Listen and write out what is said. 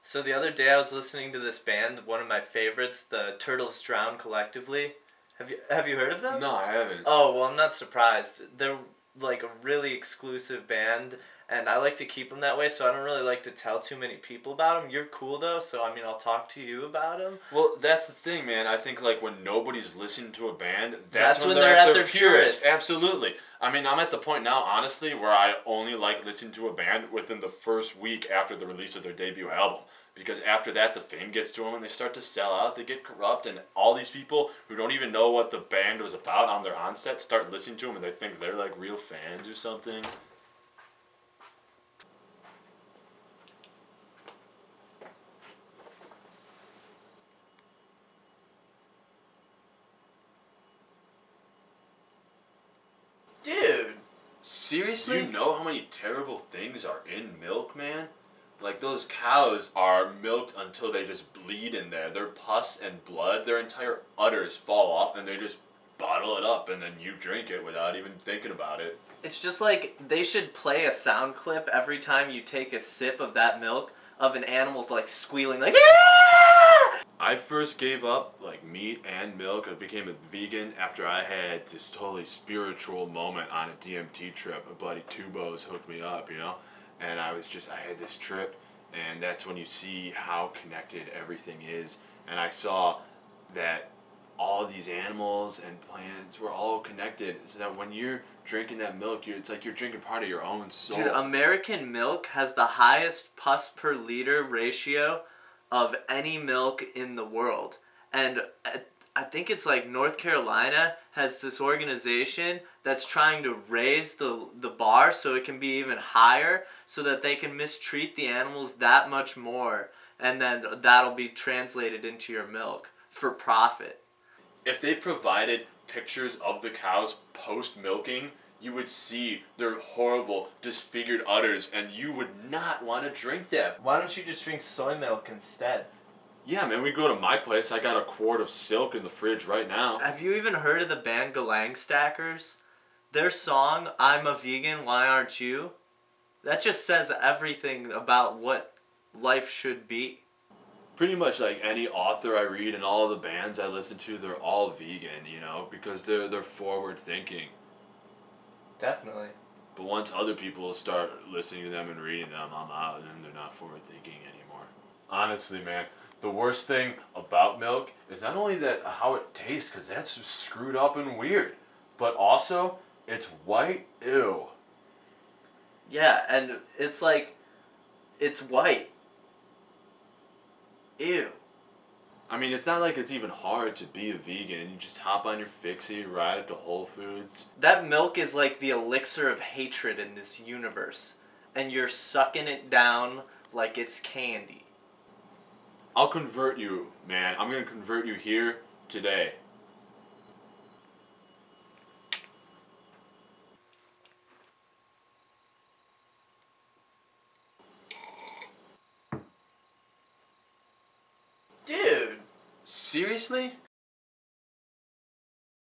So the other day I was listening to this band, one of my favorites, the Turtles Drown Collectively. Have you heard of them? No, I haven't. Oh, well, I'm not surprised. They're like a really exclusive band, and I like to keep them that way, so I don't really like to tell too many people about them. You're cool, though, so I mean, I'll talk to you about them. Well, that's the thing, man. I think like when nobody's listening to a band, That's when when they're at their purest. purest. Absolutely. I mean, I'm at the point now, honestly, where I only like listening to a band within the first week after the release of their debut album. Because after that, the fame gets to them and they start to sell out, they get corrupt, and all these people who don't even know what the band was about on their onset start listening to them and they think they're like real fans or something. Dude. Seriously? Do you know how many terrible things are in milk, man? Like, those cows are milked until they just bleed in there. Their pus and blood, their entire udders fall off, and they just bottle it up, and then you drink it without even thinking about it. It's just like they should play a sound clip every time you take a sip of that milk of an animal's like squealing like Aah! I first gave up like meat and milk. I became a vegan after I had this totally spiritual moment on a DMT trip. My buddy Tubos hooked me up, you know? And I had this trip, and that's when you see how connected everything is. And I saw that all these animals and plants were all connected, so that when you're drinking that milk, it's like you're drinking part of your own soul. Dude, American milk has the highest pus per liter ratio of any milk in the world. And I think it's like North Carolina has this organization that's trying to raise the bar so it can be even higher so that they can mistreat the animals that much more, and then that'll be translated into your milk for profit. If they provided pictures of the cows post-milking, you would see their horrible, disfigured udders, and you would not want to drink that. Why don't you just drink soy milk instead? Yeah, man, we go to my place. I got a quart of silk in the fridge right now. Have you even heard of the band Galang Stackers? Their song, I'm a Vegan, Why Aren't You? That just says everything about what life should be. Pretty much like any author I read and all the bands I listen to, they're all vegan, you know, because they're forward thinking. Definitely. But once other people start listening to them and reading them, I'm out, and they're not forward thinking anymore. Honestly, man, the worst thing about milk is not only that how it tastes, because that's screwed up and weird, but also it's white. Ew. Yeah, and it's like, it's white. Ew. I mean, it's not like it's even hard to be a vegan. You just hop on your fixie, ride it to Whole Foods. That milk is like the elixir of hatred in this universe, and you're sucking it down like it's candy. I'll convert you, man. I'm gonna convert you here today. Dude. Seriously?